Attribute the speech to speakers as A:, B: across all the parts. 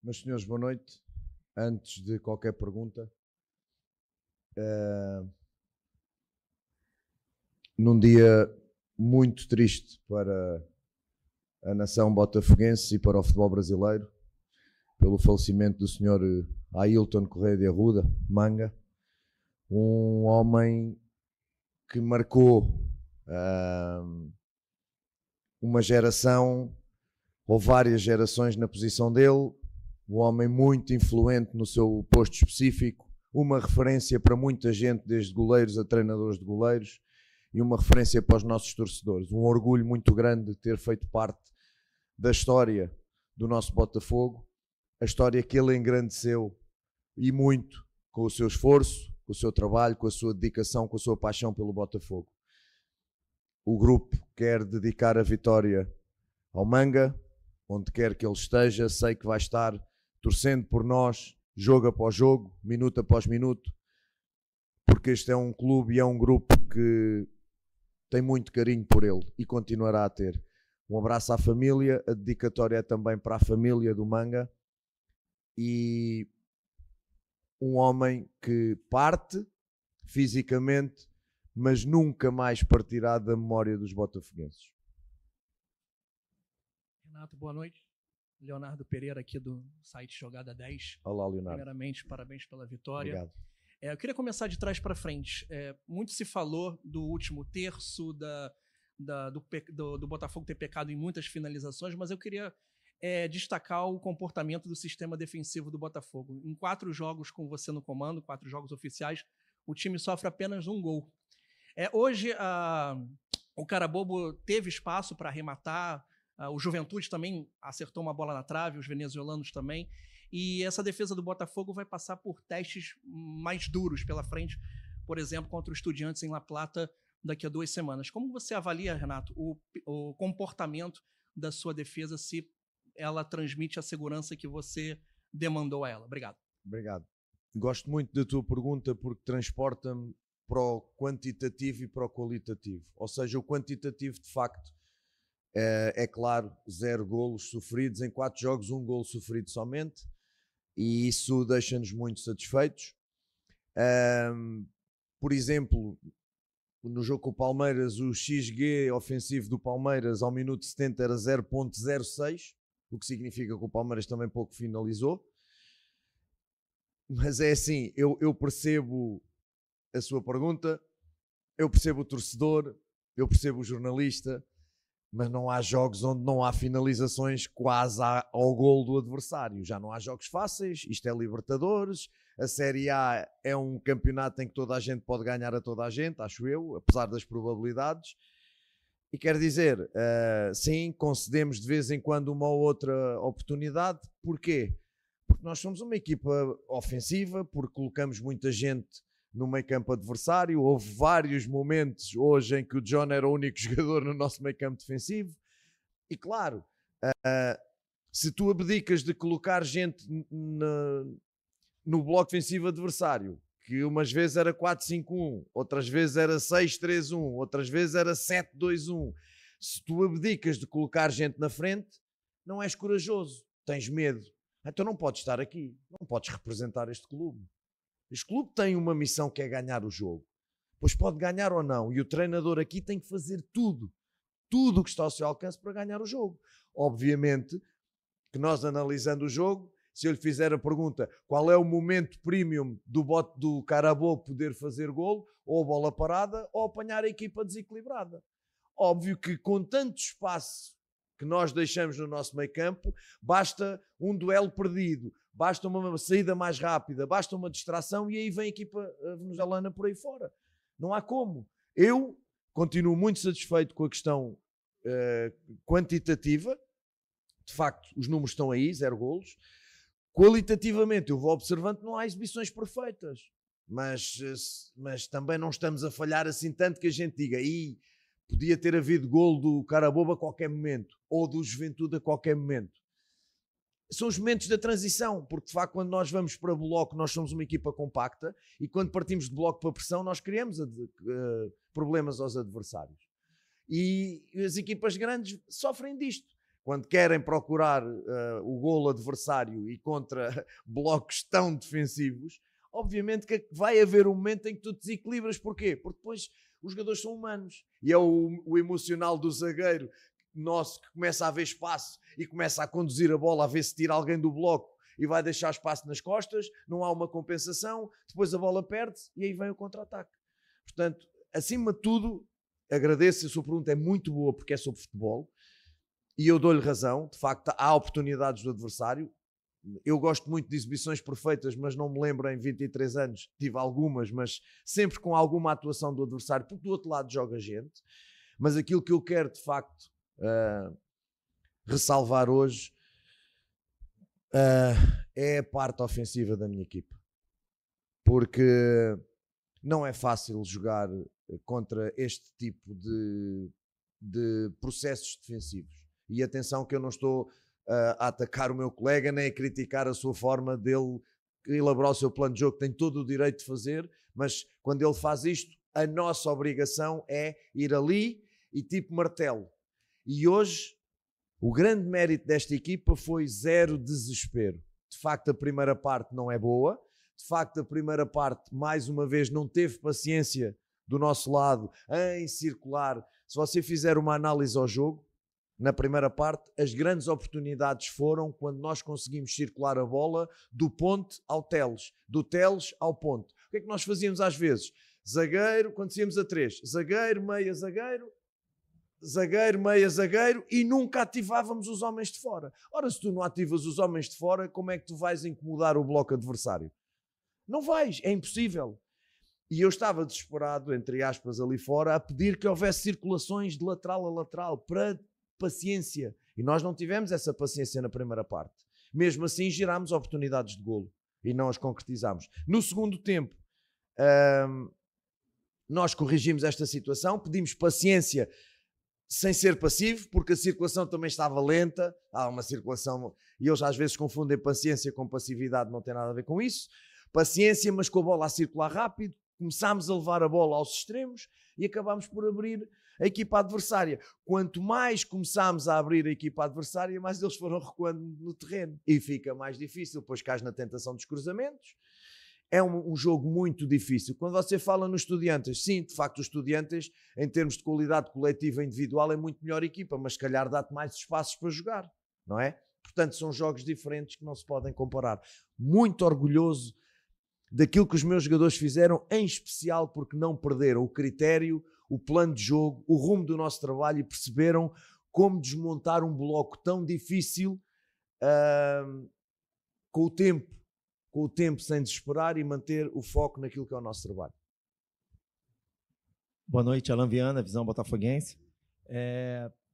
A: Meus senhores, boa noite. Antes de qualquer pergunta, num dia muito triste para a nação botafoguense e para o futebol brasileiro, pelo falecimento do senhor Ailton Correia de Arruda, Manga, um homem que marcou uma geração ou várias gerações na posição dele, um homem muito influente no seu posto específico, uma referência para muita gente, desde goleiros a treinadores de goleiros, e uma referência para os nossos torcedores. Um orgulho muito grande de ter feito parte da história do nosso Botafogo, a história que ele engrandeceu e muito com o seu esforço, com o seu trabalho, com a sua dedicação, com a sua paixão pelo Botafogo. O grupo quer dedicar a vitória ao Manga, onde quer que ele esteja, sei que vai estar torcendo por nós, jogo após jogo, minuto após minuto, porque este é um clube e é um grupo que tem muito carinho por ele e continuará a ter. Um abraço à família, a dedicatória é também para a família do Manga, e um homem que parte fisicamente, mas nunca mais partirá da memória dos botafoguenses.
B: Renato, boa noite. Leonardo Pereira aqui do site Jogada 10.
A: Olá, Leonardo.
B: Primeiramente, parabéns pela vitória.
A: Obrigado.
B: Eu queria começar de trás para frente. Muito se falou do último terço, do Botafogo ter pecado em muitas finalizações, mas eu queria destacar o comportamento do sistema defensivo do Botafogo. Em 4 jogos com você no comando, 4 jogos oficiais, o time sofre apenas um gol. Hoje, o Carabobo teve espaço para arrematar, o Juventude também acertou uma bola na trave, os venezuelanos também. E essa defesa do Botafogo vai passar por testes mais duros pela frente, por exemplo, contra o Estudiantes em La Plata daqui a 2 semanas. Como você avalia, Renato, o comportamento da sua defesa, se ela transmite a segurança que você demandou a ela? Obrigado.
A: Obrigado. Gosto muito da tua pergunta porque transporta-me para o quantitativo e para o qualitativo. Ou seja, o quantitativo, de facto, é claro, 0 golos sofridos em 4 jogos, 1 golo sofrido somente, e isso deixa-nos muito satisfeitos. Por exemplo, no jogo com o Palmeiras, o XG ofensivo do Palmeiras ao minuto 70 era 0.06, o que significa que o Palmeiras também pouco finalizou. Mas é assim, eu percebo a sua pergunta, eu percebo o torcedor, eu percebo o jornalista, mas não há jogos onde não há finalizações quase ao golo do adversário. Já não há jogos fáceis, isto é Libertadores, a Série A é um campeonato em que toda a gente pode ganhar a toda a gente, acho eu, apesar das probabilidades. E quer dizer, sim, concedemos de vez em quando uma ou outra oportunidade. Porquê? Porque nós somos uma equipa ofensiva, porque colocamos muita gente no meio campo adversário. Houve vários momentos hoje em que o John era o único jogador no nosso meio campo defensivo. E claro, se tu abdicas de colocar gente no bloco defensivo adversário, que umas vezes era 4-5-1, outras vezes era 6-3-1, outras vezes era 7-2-1, se tu abdicas de colocar gente na frente, não és corajoso, tens medo. Então não podes estar aqui, não podes representar este clube. Este clube tem uma missão que é ganhar o jogo. Pois pode ganhar ou não. E o treinador aqui tem que fazer tudo o que está ao seu alcance para ganhar o jogo. Obviamente que nós, analisando o jogo, se eu lhe fizer a pergunta qual é o momento premium do Carabobo poder fazer golo, ou bola parada, ou apanhar a equipa desequilibrada. Óbvio que com tanto espaço que nós deixamos no nosso meio campo, basta um duelo perdido, basta uma saída mais rápida, basta uma distração e aí vem a equipa venezuelana por aí fora. Não há como. Eu continuo muito satisfeito com a questão quantitativa. De facto, os números estão aí, 0 golos. Qualitativamente, eu vou observando que não há exibições perfeitas. Mas também não estamos a falhar assim tanto que a gente diga podia ter havido golo do Carabobo a qualquer momento, ou do Juventude a qualquer momento. São os momentos da transição, porque de facto quando nós vamos para bloco nós somos uma equipa compacta e quando partimos de bloco para pressão nós criamos problemas aos adversários. E as equipas grandes sofrem disto. quando querem procurar o golo adversário e contra blocos tão defensivos, obviamente que vai haver um momento em que tu desequilibras. Porquê? Porque depois os jogadores são humanos. E é o emocional do zagueiro nosso que começa a haver espaço e começa a conduzir a bola, a ver se tira alguém do bloco e vai deixar espaço nas costas, não há uma compensação, depois a bola perde-se e aí vem o contra-ataque. Portanto, acima de tudo, agradeço, a sua pergunta é muito boa porque é sobre futebol e eu dou-lhe razão, de facto há oportunidades do adversário. Eu gosto muito de exibições perfeitas, mas não me lembro em 23 anos, tive algumas, mas sempre com alguma atuação do adversário, porque do outro lado joga gente. Mas aquilo que eu quero de facto ressalvar hoje é a parte ofensiva da minha equipa, porque não é fácil jogar contra este tipo de processos defensivos. E atenção que eu não estou a atacar o meu colega nem a criticar a sua forma dele elaborar o seu plano de jogo, tem todo o direito de fazer, mas quando ele faz isto, a nossa obrigação é ir ali e tipo martelo. E hoje o grande mérito desta equipa foi zero desespero. De facto, a primeira parte não é boa. De facto, a primeira parte, mais uma vez, não teve paciência do nosso lado em circular. Se você fizer uma análise ao jogo, na primeira parte, as grandes oportunidades foram quando nós conseguimos circular a bola do ponte ao Teles, do Teles ao ponte. O que é que nós fazíamos às vezes? Zagueiro, quando íamos a 3, zagueiro, meia, zagueiro, zagueiro, meia, zagueiro, e nunca ativávamos os homens de fora. Ora, se tu não ativas os homens de fora, como é que tu vais incomodar o bloco adversário? Não vais, é impossível. E eu estava desesperado, entre aspas, ali fora, a pedir que houvesse circulações de lateral a lateral, para paciência. E nós não tivemos essa paciência na primeira parte. Mesmo assim, gerámos oportunidades de golo e não as concretizámos. No segundo tempo, nós corrigimos esta situação, pedimos paciência sem ser passivo, porque a circulação também estava lenta. Há uma circulação, e eles às vezes confundem paciência com passividade, não tem nada a ver com isso. Paciência, mas com a bola a circular rápido. Começámos a levar a bola aos extremos e acabámos por abrir a equipa adversária. Quanto mais começámos a abrir a equipa adversária, mais eles foram recuando no terreno. E fica mais difícil, pois cais na tentação dos cruzamentos. É um jogo muito difícil. Quando você fala nos Estudiantes, sim, de facto os Estudiantes, em termos de qualidade coletiva e individual, é muito melhor equipa, mas se calhar dá-te mais espaços para jogar, não é? Portanto, são jogos diferentes que não se podem comparar. Muito orgulhoso daquilo que os meus jogadores fizeram, em especial porque não perderam o critério, o plano de jogo, o rumo do nosso trabalho e perceberam como desmontar um bloco tão difícil com o tempo sem desesperar e manter o foco naquilo que é o nosso trabalho.
C: Boa noite, Alan Viana, Visão Botafoguense.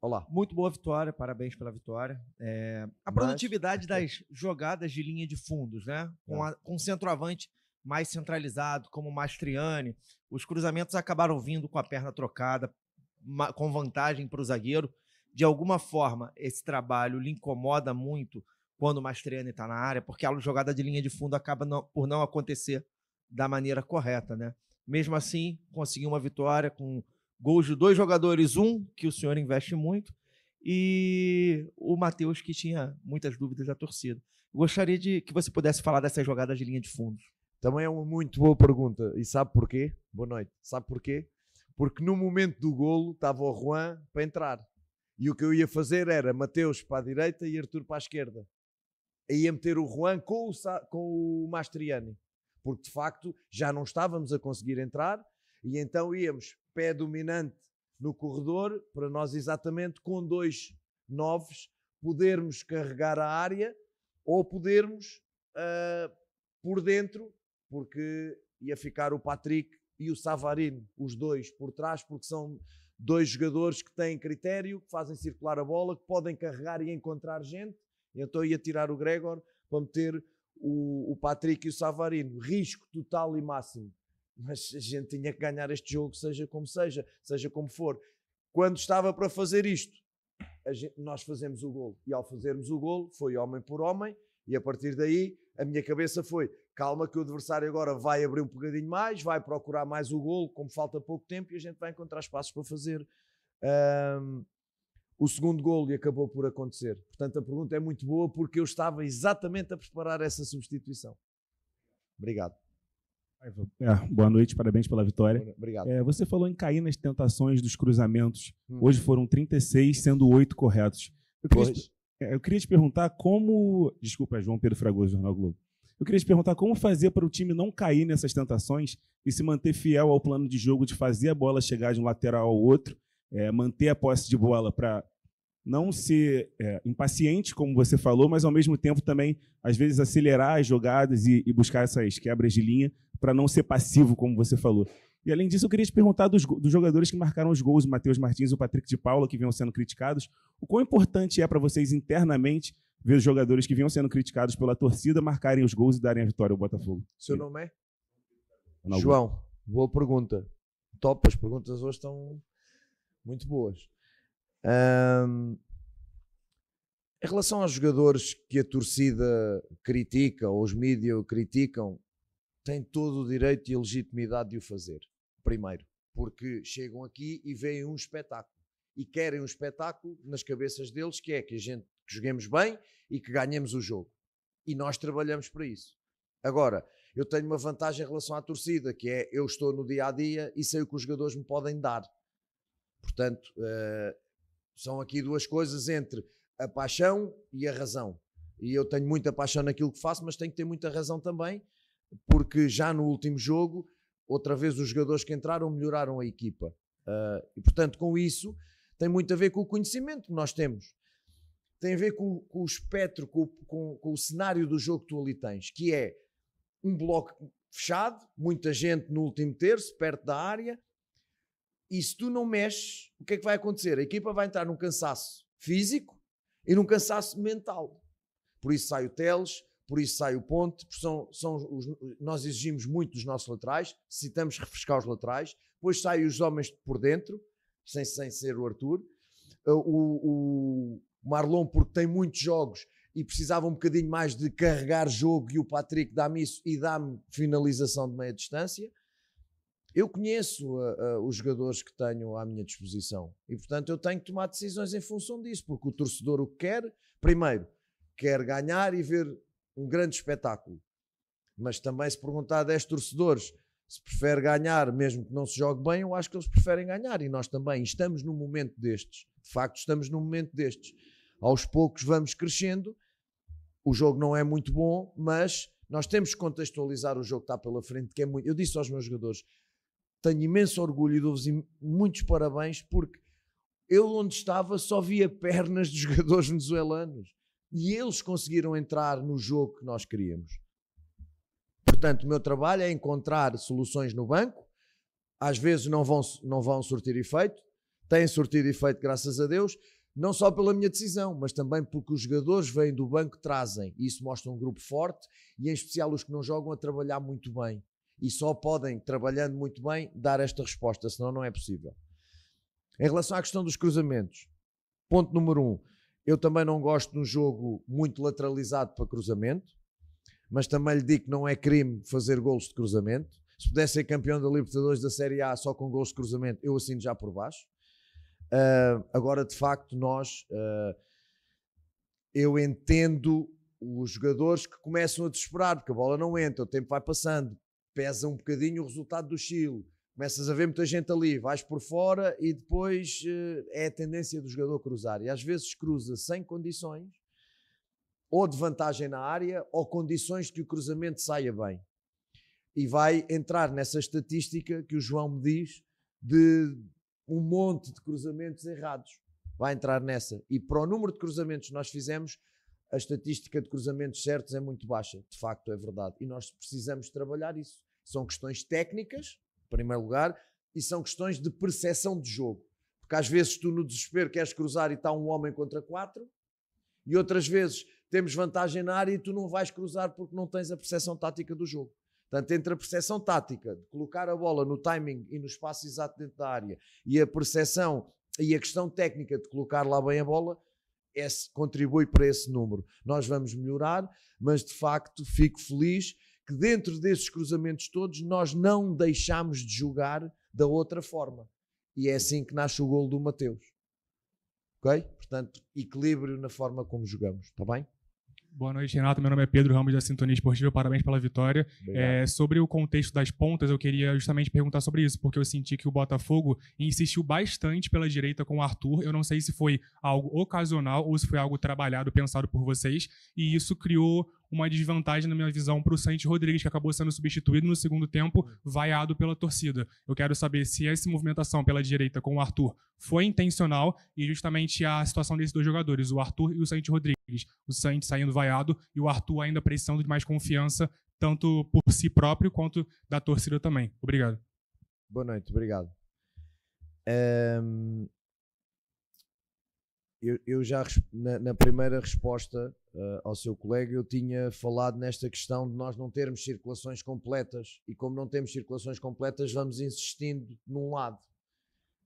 A: Olá.
C: Muito boa vitória, parabéns pela vitória. A produtividade das jogadas de linha de fundos, né? Com um centroavante mais centralizado, como o Mastriani, os cruzamentos acabaram vindo com a perna trocada, com vantagem para o zagueiro. De alguma forma, esse trabalho lhe incomoda muito quando o Mastriani está na área, porque a jogada de linha de fundo acaba por não acontecer da maneira correta, né? Mesmo assim, conseguiu uma vitória com gols de 2 jogadores, um que o senhor investe muito, e o Matheus, que tinha muitas dúvidas da torcida. Gostaria de que você pudesse falar dessas jogadas de linha de fundo.
A: Também é uma muito boa pergunta. E sabe porquê? Boa noite. Sabe porquê? Porque no momento do golo estava o Juan para entrar. E o que eu ia fazer era Mateus para a direita e Arthur para a esquerda. Aí ia meter o Juan com o Mastriani. Porque de facto já não estávamos a conseguir entrar e então íamos pé dominante no corredor para nós exatamente com 2 9s podermos carregar a área ou podermos por dentro, porque ia ficar o Patrick e o Savarino, os dois por trás, porque são 2 jogadores que têm critério, que fazem circular a bola, que podem carregar e encontrar gente. Então ia tirar o Gregor para meter o Patrick e o Savarino. Risco total e máximo. Mas a gente tinha que ganhar este jogo, seja como for. Quando estava para fazer isto, nós fazemos o golo. E ao fazermos o golo, foi homem por homem, e a partir daí a minha cabeça foi: calma que o adversário agora vai abrir um bocadinho mais, vai procurar mais o golo, como falta pouco tempo, e a gente vai encontrar espaços para fazer o segundo golo e acabou por acontecer. Portanto, a pergunta é muito boa porque eu estava exatamente a preparar essa substituição. Obrigado.
D: Boa noite, parabéns pela vitória.
A: Obrigado.
D: Você falou em cair nas tentações dos cruzamentos. Hoje foram 36, sendo 8 corretos. Eu queria te perguntar como... Desculpa, João Pedro Fragoso, Jornal Globo. Eu queria te perguntar como fazer para o time não cair nessas tentações e se manter fiel ao plano de jogo de fazer a bola chegar de um lateral ao outro, manter a posse de bola para não ser impaciente, como você falou, mas ao mesmo tempo também, às vezes, acelerar as jogadas e buscar essas quebras de linha para não ser passivo, como você falou. E, além disso, eu queria te perguntar dos jogadores que marcaram os gols, o Matheus Martins e o Patrick de Paula, que vinham sendo criticados, o quão importante é para vocês internamente ver os jogadores que vinham sendo criticados pela torcida marcarem os gols e darem a vitória ao Botafogo?
A: Seu nome é? João, boa pergunta. Top, as perguntas hoje estão muito boas. Em relação aos jogadores que a torcida critica, ou os mídias criticam, têm todo o direito e a legitimidade de o fazer. Primeiro, porque chegam aqui e veem um espetáculo. E querem um espetáculo nas cabeças deles, que é que a gente que joguemos bem e que ganhemos o jogo. E nós trabalhamos para isso. Agora, eu tenho uma vantagem em relação à torcida, que é eu estou no dia-a-dia e sei o que os jogadores me podem dar. Portanto, são aqui duas coisas entre a paixão e a razão. E eu tenho muita paixão naquilo que faço, mas tenho que ter muita razão também, porque já no último jogo, outra vez os jogadores que entraram melhoraram a equipa. E, portanto, com isso, tem muito a ver com o conhecimento que nós temos. Tem a ver com o espectro, com o cenário do jogo que tu ali tens, que é um bloco fechado, muita gente no último terço, perto da área, e se tu não mexes, o que é que vai acontecer? A equipa vai entrar num cansaço físico e num cansaço mental. Por isso sai o Teles, por isso sai o Ponte, nós exigimos muito dos nossos laterais, necessitamos refrescar os laterais, depois saem os homens por dentro, sem ser o Arthur, o Marlon, porque tem muitos jogos e precisava um bocadinho mais de carregar jogo, e o Patrick dá-me isso e dá-me finalização de meia distância. Eu conheço os jogadores que tenho à minha disposição e, portanto, eu tenho que tomar decisões em função disso, porque o torcedor o que quer, primeiro, quer ganhar e ver um grande espetáculo. Mas também, se perguntar a 10 torcedores se prefere ganhar, mesmo que não se jogue bem, eu acho que eles preferem ganhar, e nós também estamos num momento destes. De facto, estamos num momento destes. Aos poucos vamos crescendo, o jogo não é muito bom, mas nós temos que contextualizar o jogo que está pela frente, que é muito... Eu disse aos meus jogadores, tenho imenso orgulho e dou-vos muitos parabéns, porque eu onde estava só via pernas dos jogadores venezuelanos e eles conseguiram entrar no jogo que nós queríamos. Portanto, o meu trabalho é encontrar soluções no banco, às vezes não vão surtir efeito, têm surtido efeito graças a Deus, não só pela minha decisão, mas também porque os jogadores vêm do banco, trazem, e isso mostra um grupo forte, e em especial os que não jogam a trabalhar muito bem. E só podem, trabalhando muito bem, dar esta resposta, senão não é possível. Em relação à questão dos cruzamentos, ponto número 1, eu também não gosto de um jogo muito lateralizado para cruzamento, mas também lhe digo que não é crime fazer golos de cruzamento. Se pudesse ser campeão da Libertadores da Série A só com golos de cruzamento, eu assino já por baixo. Agora, de facto, eu entendo os jogadores que começam a desesperar, porque a bola não entra, o tempo vai passando, pesa um bocadinho o resultado do Chile, começas a ver muita gente ali, vais por fora e depois é a tendência do jogador cruzar, e às vezes cruza sem condições, ou de vantagem na área, ou condições de que o cruzamento saia bem, e vai entrar nessa estatística que o João me diz de um monte de cruzamentos errados, vai entrar nessa, e para o número de cruzamentos que nós fizemos, a estatística de cruzamentos certos é muito baixa, de facto é verdade, e nós precisamos trabalhar isso. São questões técnicas, em primeiro lugar, e são questões de percepção de jogo, porque às vezes tu no desespero queres cruzar e está um homem contra 4, e outras vezes temos vantagem na área e tu não vais cruzar porque não tens a percepção tática do jogo. Portanto, entre a percepção tática de colocar a bola no timing e no espaço exato dentro da área e a percepção e a questão técnica de colocar lá bem a bola, contribui para esse número. Nós vamos melhorar, mas de facto fico feliz que dentro desses cruzamentos todos nós não deixamos de jogar da outra forma. E é assim que nasce o golo do Mateus. ok? Portanto, equilíbrio na forma como jogamos, está bem?
E: Boa noite, Renato. Meu nome é Pedro Ramos, da Sintonia Esportiva. Parabéns pela vitória. Sobre o contexto das pontas, eu queria justamente perguntar sobre isso, porque eu senti que o Botafogo insistiu bastante pela direita com o Arthur. Eu não sei se foi algo ocasional ou se foi algo trabalhado, pensado por vocês, e isso criou uma desvantagem, na minha visão, para o Santi Rodrigues, que acabou sendo substituído no segundo tempo, vaiado pela torcida. Eu quero saber se essa movimentação pela direita com o Arthur foi intencional e justamente a situação desses dois jogadores, o Arthur e o Santi Rodrigues. O Santi saindo vaiado e o Arthur ainda precisando de mais confiança, tanto por si próprio quanto da torcida também. Obrigado.
A: Boa noite, obrigado. Eu já, na primeira resposta ao seu colega, eu tinha falado nesta questão de nós não termos circulações completas, e como não temos circulações completas, vamos insistindo num lado.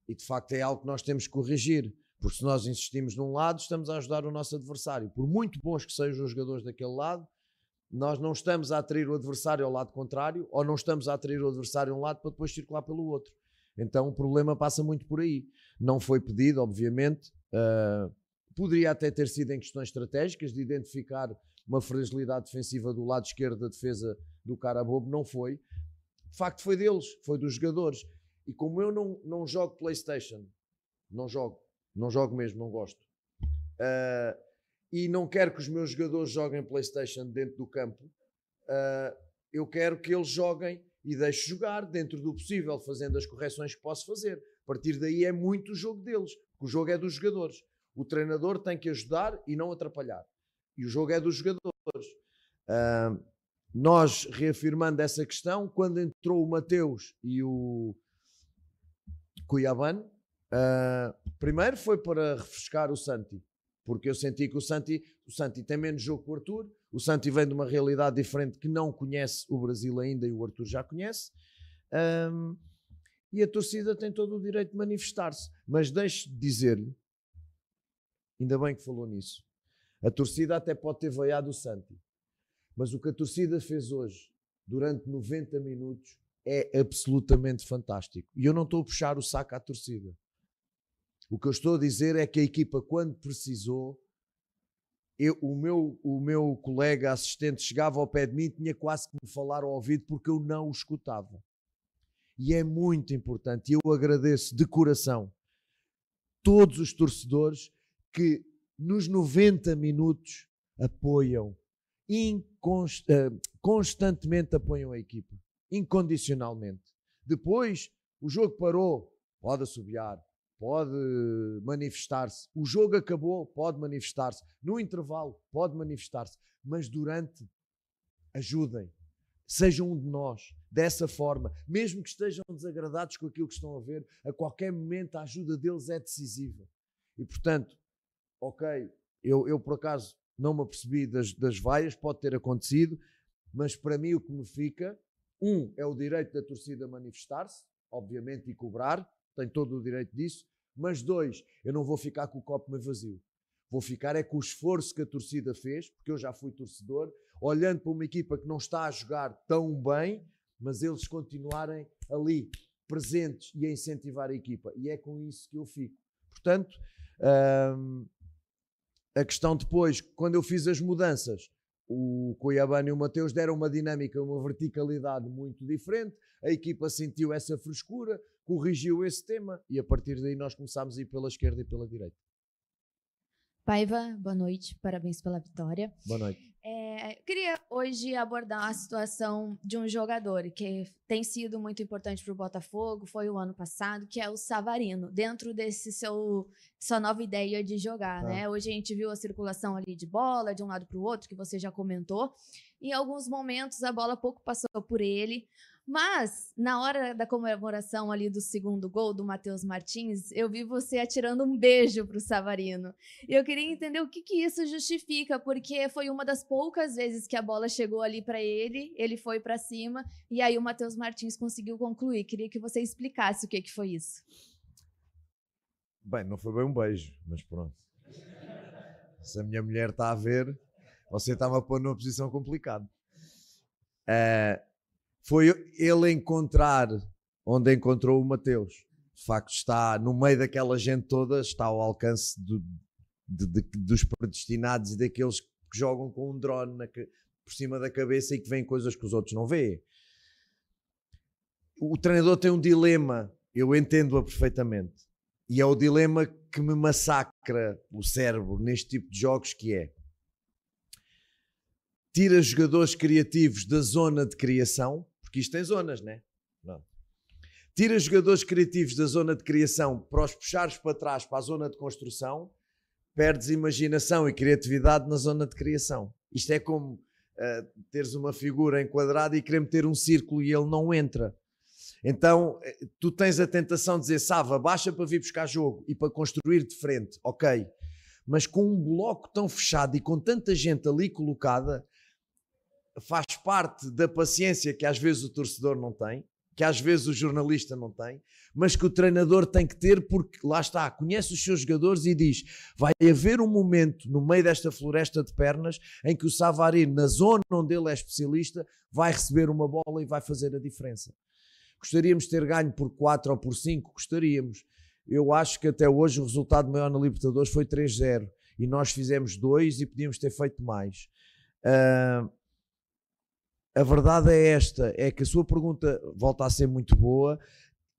A: E de facto é algo que nós temos que corrigir, porque se nós insistimos num lado, estamos a ajudar o nosso adversário. Por muito bons que sejam os jogadores daquele lado, nós não estamos a atrair o adversário ao lado contrário, ou não estamos a atrair o adversário a um lado para depois circular pelo outro. Então o problema passa muito por aí. Não foi pedido, obviamente. Poderia até ter sido em questões estratégicas de identificar uma fragilidade defensiva do lado esquerdo da defesa do Carabobo. Não foi. De facto foi deles, foi dos jogadores. E como eu não jogo PlayStation, não jogo mesmo, não gosto, e não quero que os meus jogadores joguem PlayStation dentro do campo, eu quero que eles joguem e deixe jogar dentro do possível, fazendo as correções que posso fazer. A partir daí é muito o jogo deles, porque o jogo é dos jogadores. O treinador tem que ajudar e não atrapalhar. E o jogo é dos jogadores. Nós, reafirmando essa questão, quando entrou o Mateus e o Cuiabano, primeiro foi para refrescar o Santi, porque eu senti que o Santi tem menos jogo que o Arthur. O Santi vem de uma realidade diferente, que não conhece o Brasil ainda e o Arthur já conhece. E a torcida tem todo o direito de manifestar-se. Mas deixe de dizer-lhe, ainda bem que falou nisso, a torcida até pode ter vaiado o Santi, mas o que a torcida fez hoje, durante 90 minutos, é absolutamente fantástico. E eu não estou a puxar o saco à torcida. O que eu estou a dizer é que a equipa, quando precisou, o meu colega assistente chegava ao pé de mim e tinha quase que me falar ao ouvido, porque eu não o escutava. E é muito importante, e eu agradeço de coração todos os torcedores que nos 90 minutos apoiam, constantemente apoiam a equipa, incondicionalmente. Depois, o jogo parou, pode assobiar, pode manifestar-se. O jogo acabou, pode manifestar-se. No intervalo, pode manifestar-se. Mas durante, ajudem. Sejam um de nós, dessa forma. Mesmo que estejam desagradados com aquilo que estão a ver, a qualquer momento a ajuda deles é decisiva. E, portanto, ok, eu por acaso não me apercebi das vaias, pode ter acontecido, mas para mim o que me fica, é o direito da torcida manifestar-se, obviamente, e cobrar, tem todo o direito disso, mas 2, eu não vou ficar com o copo meio vazio. Vou ficar com o esforço que a torcida fez, porque eu já fui torcedor, olhando para uma equipa que não está a jogar tão bem, mas eles continuarem ali, presentes e a incentivar a equipa. E é com isso que eu fico. Portanto, a questão depois, quando eu fiz as mudanças, o Cuiabano e o Mateus deram uma dinâmica, uma verticalidade muito diferente, a equipa sentiu essa frescura, corrigiu esse tema e a partir daí nós começámos a ir pela esquerda e pela direita.
F: Paiva, boa noite, parabéns pela vitória.
A: Boa noite.
F: Eu queria hoje abordar a situação de um jogador que tem sido muito importante para o Botafogo, foi o ano passado, que é o Savarino, dentro desse sua nova ideia de jogar, né? Hoje a gente viu a circulação ali de bola, de um lado para o outro, que você já comentou. Em alguns momentos a bola pouco passou por ele, mas na hora da comemoração ali do segundo gol do Matheus Martins, eu vi você atirando um beijo para o Savarino. E eu queria entender o que isso justifica, porque foi uma das poucas vezes que a bola chegou ali para ele foi para cima, e aí o Matheus Martins conseguiu concluir. Queria que você explicasse o que foi isso.
A: Bem, não foi bem um beijo, mas pronto. Se a minha mulher está a ver, você está-me a pôr numa posição complicada. Foi ele encontrar onde encontrou o Mateus. de facto está no meio daquela gente toda, está ao alcance dos predestinados e daqueles que jogam com um drone por cima da cabeça e que veem coisas que os outros não veem. O treinador tem um dilema, eu entendo-a perfeitamente, e é o dilema que me massacra o cérebro neste tipo de jogos, que é: tira jogadores criativos da zona de criação, porque isto tem zonas, né? Não. Tira jogadores criativos da zona de criação para os puxares para trás para a zona de construção, perdes imaginação e criatividade na zona de criação. Isto é como teres uma figura enquadrada e querer meter um círculo e ele não entra. Então, tu tens a tentação de dizer: Sava, baixa para vir buscar jogo e para construir de frente, ok. Mas com um bloco tão fechado e com tanta gente ali colocada, faz parte da paciência que às vezes o torcedor não tem, que às vezes o jornalista não tem, mas que o treinador tem que ter, porque lá está, conhece os seus jogadores e diz: vai haver um momento no meio desta floresta de pernas em que o Savarino, na zona onde ele é especialista, vai receber uma bola e vai fazer a diferença. Gostaríamos de ter ganho por 4 ou por 5? Gostaríamos. Eu acho que até hoje o resultado maior na Libertadores foi 3-0 e nós fizemos 2 e podíamos ter feito mais. A verdade é esta, é que a sua pergunta volta a ser muito boa,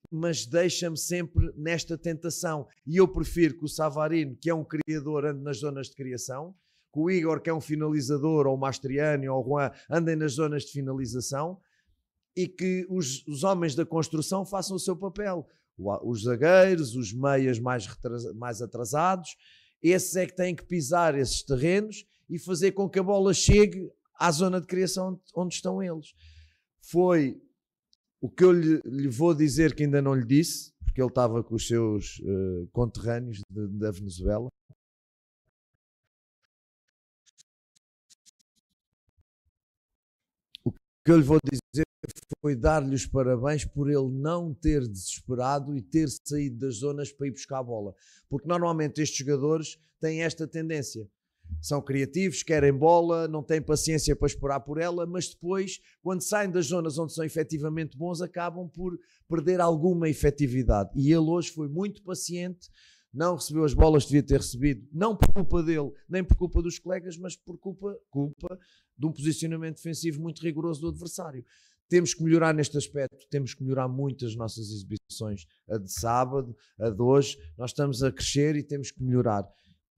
A: mas deixa-me sempre nesta tentação. E eu prefiro que o Savarino, que é um criador, ande nas zonas de criação, que o Igor, que é um finalizador, ou o Mastriani, ou o Juan, andem nas zonas de finalização, e que os homens da construção façam o seu papel. Os zagueiros, os meias mais atrasados, esses é que têm que pisar esses terrenos e fazer com que a bola chegue à zona de criação onde estão eles. Foi o que eu lhe vou dizer, que ainda não lhe disse, porque ele estava com os seus conterrâneos da Venezuela. O que eu lhe vou dizer foi dar-lhe os parabéns por ele não ter desesperado e ter saído das zonas para ir buscar a bola. Porque normalmente estes jogadores têm esta tendência. São criativos, querem bola, não têm paciência para esperar por ela, mas depois, quando saem das zonas onde são efetivamente bons, acabam por perder alguma efetividade. E ele hoje foi muito paciente, não recebeu as bolas que devia ter recebido, não por culpa dele, nem por culpa dos colegas, mas por culpa de um posicionamento defensivo muito rigoroso do adversário. Temos que melhorar neste aspecto, temos que melhorar muito as nossas exibições, a de sábado, a de hoje. Nós estamos a crescer e temos que melhorar.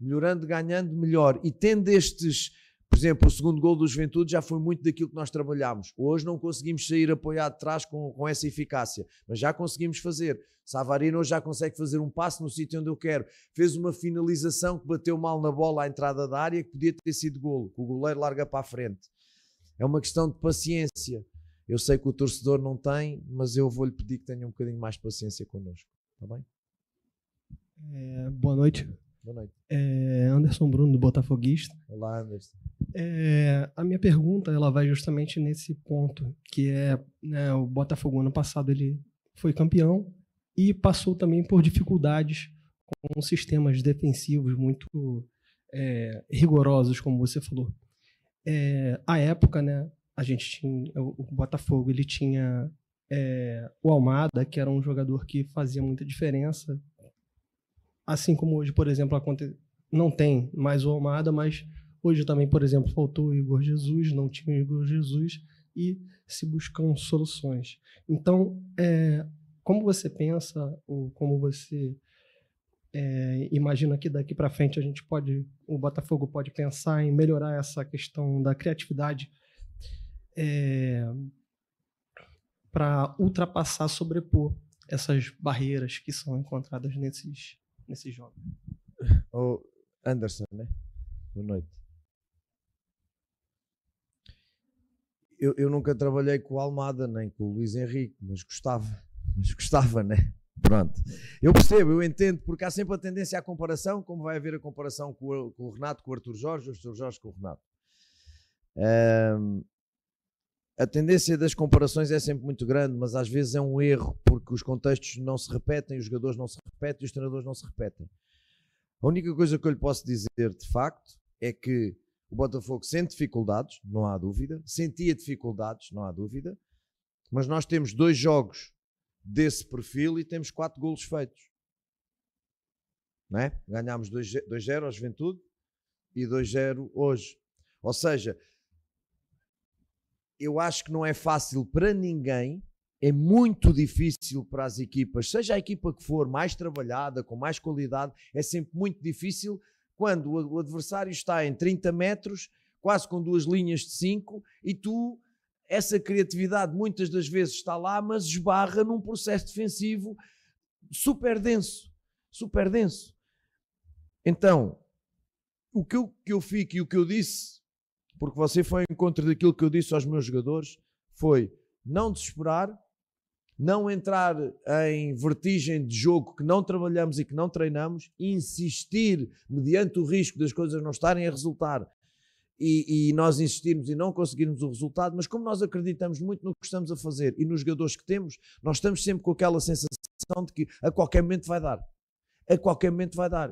A: Melhorando, ganhando, melhor. E tendo estes, por exemplo, o segundo gol do Juventude já foi muito daquilo que nós trabalhámos. Hoje não conseguimos sair apoiado de trás com essa eficácia, mas já conseguimos fazer. Savarino hoje já consegue fazer um passe no sítio onde eu quero. Fez uma finalização que bateu mal na bola à entrada da área, que podia ter sido golo, que o goleiro larga para a frente. É uma questão de paciência. Eu sei que o torcedor não tem, mas eu vou-lhe pedir que tenha um bocadinho mais de paciência connosco. Está bem?
G: Boa noite.
A: Boa noite.
G: Anderson Bruno, do Botafoguista.
A: Olá, Anderson.
G: A minha pergunta ela vai justamente nesse ponto, que é, né, o Botafogo ano passado ele foi campeão e passou também por dificuldades com sistemas defensivos muito rigorosos, como você falou. À época, né, a gente tinha o Botafogo, ele tinha o Almada, que era um jogador que fazia muita diferença. Assim como hoje, por exemplo, não tem mais o Almada, mas hoje também, por exemplo, faltou o Igor Jesus, não tinha o Igor Jesus e se buscam soluções. Então, como você pensa, ou como você imagina que daqui para frente o Botafogo pode pensar em melhorar essa questão da criatividade para ultrapassar, sobrepor essas barreiras que são encontradas nesses jogos?
A: Anderson, né? Boa noite. Eu nunca trabalhei com o Almada, nem com o Luís Henrique, mas gostava, né? Pronto. Eu percebo, eu entendo, porque há sempre a tendência à comparação, como vai haver a comparação com o Renato, com o Arthur Jorge, o Arthur Jorge com o Renato. A tendência das comparações é sempre muito grande, mas às vezes é um erro, porque os contextos não se repetem, os jogadores não se repetem e os treinadores não se repetem. A única coisa que eu lhe posso dizer, de facto, é que o Botafogo sente dificuldades, não há dúvida, sentia dificuldades, não há dúvida, mas nós temos 2 jogos desse perfil e temos 4 golos feitos. Não é? Ganhámos 2-0 ao Juventude e 2-0 hoje. Ou seja, eu acho que não é fácil para ninguém, é muito difícil para as equipas, seja a equipa que for, mais trabalhada, com mais qualidade, é sempre muito difícil quando o adversário está em 30 metros, quase com 2 linhas de 5, e tu, essa criatividade muitas das vezes está lá, mas esbarra num processo defensivo super denso, super denso. Então, o que eu fico e o que eu disse, porque você foi ao encontro daquilo que eu disse aos meus jogadores, foi não desesperar, não entrar em vertigem de jogo que não trabalhamos e que não treinamos, insistir mediante o risco das coisas não estarem a resultar e nós insistirmos e não conseguirmos o resultado, mas como nós acreditamos muito no que estamos a fazer e nos jogadores que temos, nós estamos sempre com aquela sensação de que a qualquer momento vai dar. A qualquer momento vai dar.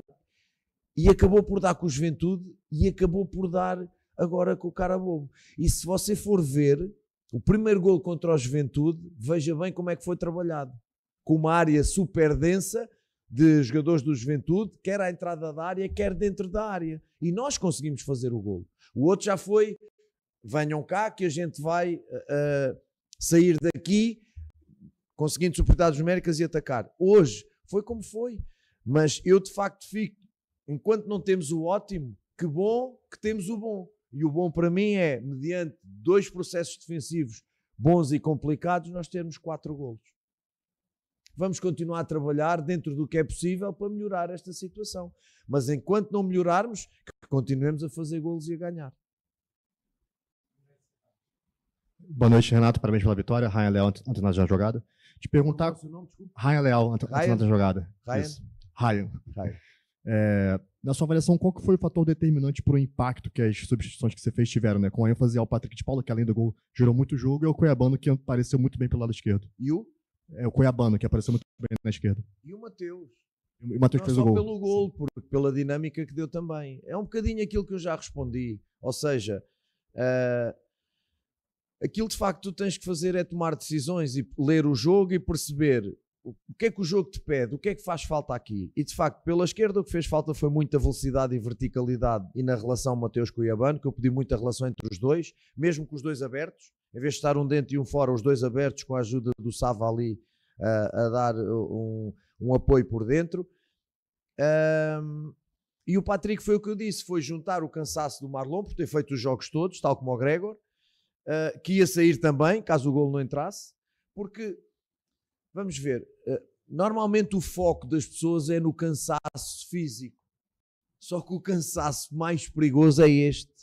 A: E acabou por dar com o Juventude e acabou por dar agora com o Carabobo. E se você for ver o primeiro gol contra o Juventude, veja bem como é que foi trabalhado. Com uma área super densa de jogadores do Juventude, quer à entrada da área, quer dentro da área. E nós conseguimos fazer o gol. O outro já foi, venham cá que a gente vai sair daqui conseguindo superioridades numéricas e atacar. Hoje foi como foi. Mas eu de facto fico, enquanto não temos o ótimo, que bom que temos o bom. E o bom para mim é, mediante 2 processos defensivos bons e complicados, nós termos 4 golos. Vamos continuar a trabalhar dentro do que é possível para melhorar esta situação. Mas enquanto não melhorarmos, que continuemos a fazer golos e a ganhar.
H: Boa noite, Renato. Parabéns pela vitória. Ryan Leal, antenado da jogada. Te perguntar... Ryan Leal, antenado da jogada. Ryan. Na sua avaliação, qual que foi o fator determinante para o impacto que as substituições que você fez tiveram, né? Com ênfase ao Patrick de Paula, que além do gol gerou muito jogo, e ao Cuiabano, que apareceu muito bem pelo lado esquerdo.
A: E o?
H: O Cuiabano, que apareceu muito bem na esquerda.
A: E o Mateus.
H: E o Mateus fez o gol.
A: Não só pelo gol, porque pela dinâmica que deu também. É um bocadinho aquilo que eu já respondi. Ou seja, aquilo de facto que tu tens que fazer é tomar decisões e ler o jogo e perceber o que é que o jogo te pede, o que é que faz falta aqui. E de facto, pela esquerda o que fez falta foi muita velocidade e verticalidade, e na relação Mateus-Cuiabano, que eu pedi muita relação entre os dois, mesmo com os dois abertos, em vez de estar um dentro e um fora, os dois abertos com a ajuda do Sava ali a dar um apoio por dentro. E o Patrick foi o que eu disse, foi juntar o cansaço do Marlon por ter feito os jogos todos, tal como o Gregor, que ia sair também, caso o golo não entrasse, porque vamos ver, normalmente o foco das pessoas é no cansaço físico, só que o cansaço mais perigoso é este,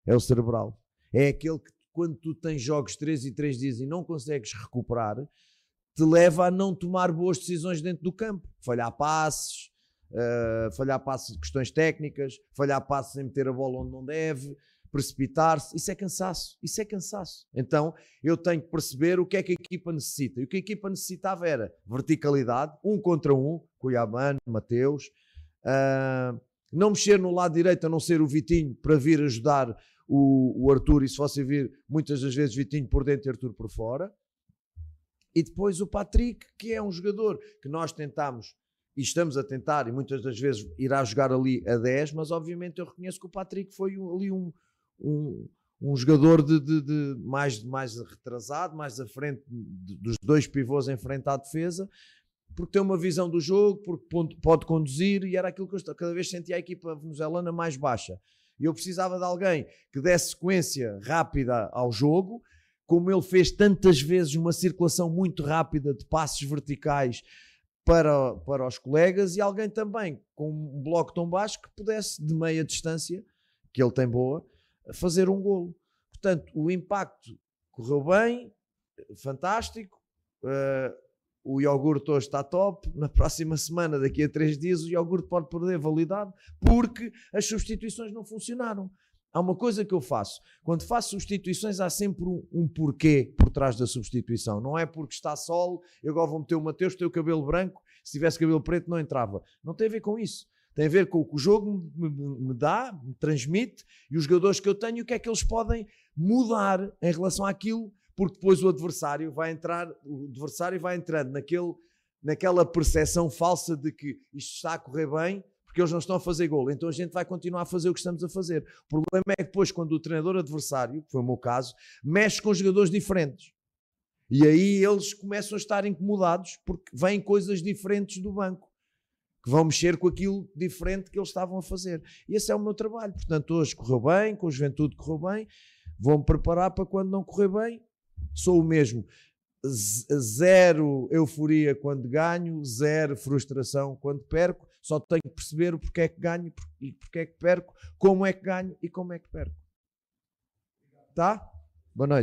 A: é o cerebral. É aquele que quando tu tens jogos 3 e 3 dias e não consegues recuperar, te leva a não tomar boas decisões dentro do campo, falhar passes de questões técnicas, falhar passes em meter a bola onde não deve, precipitar-se, isso é cansaço. Então eu tenho que perceber o que é que a equipa necessita, e o que a equipa necessitava era verticalidade, 1 contra 1, Cuiabano, Mateus, não mexer no lado direito a não ser o Vitinho para vir ajudar o Arthur, e se você vir muitas das vezes Vitinho por dentro e Arthur por fora, e depois o Patrick, que é um jogador que nós tentamos e estamos a tentar, e muitas das vezes irá jogar ali a 10, mas obviamente eu reconheço que o Patrick foi ali um jogador de mais retrasado, mais à frente dos 2 pivôs em frente à defesa, porque tem uma visão do jogo, porque pode conduzir, e era aquilo que eu cada vez sentia a equipa venezuelana mais baixa. E eu precisava de alguém que desse sequência rápida ao jogo, como ele fez tantas vezes uma circulação muito rápida de passes verticais para os colegas, e alguém também com um bloco tão baixo que pudesse, de meia distância, que ele tem boa, fazer um golo. Portanto, o impacto correu bem, fantástico. O iogurte hoje está top. Na próxima semana, daqui a 3 dias, o iogurte pode perder validade porque as substituições não funcionaram. Há uma coisa que eu faço. Quando faço substituições, há sempre um porquê por trás da substituição. Não é porque está sol, eu agora vou meter o Mateus, tem o cabelo branco, se tivesse cabelo preto não entrava. Não tem a ver com isso. Tem a ver com o que o jogo me dá, me transmite, e os jogadores que eu tenho, o que é que eles podem mudar em relação àquilo porque depois o adversário vai entrando naquela percepção falsa de que isto está a correr bem, porque eles não estão a fazer gol, então a gente vai continuar a fazer o que estamos a fazer. O problema é que depois, quando o treinador adversário, que foi o meu caso, mexe com jogadores diferentes. E aí eles começam a estar incomodados porque vêm coisas diferentes do banco, que vão mexer com aquilo diferente que eles estavam a fazer. E esse é o meu trabalho. Portanto, hoje correu bem, com a Juventude correu bem, vou-me preparar para quando não correr bem, sou o mesmo. Zero euforia quando ganho, zero frustração quando perco, só tenho que perceber o porquê é que ganho e porquê é que perco, como é que ganho e como é que perco. Tá? Boa noite.